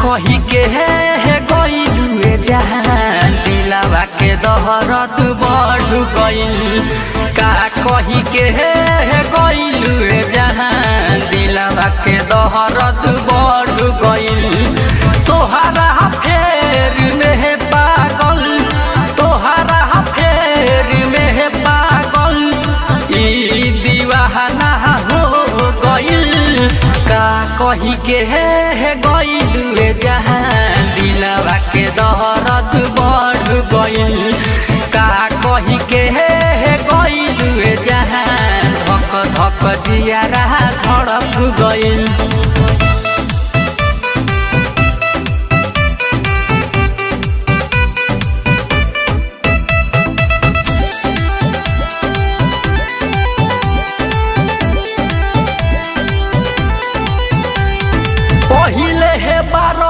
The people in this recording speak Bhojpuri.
कही के गइलुए जहान दिलवा के दहरत बढ़ गइल। का कही के गइलुए जहान दिलवा के दहरत बढ़ गइल। तोहरा फेर में पागल, तोहरा फेर में पागल ई दीवाना हो गइल। का कही के गइलुए जहान दिलवा के दहरत बढ़ गइल। का कही के गइलुए जहान धक धक जियारा धड़क गइल।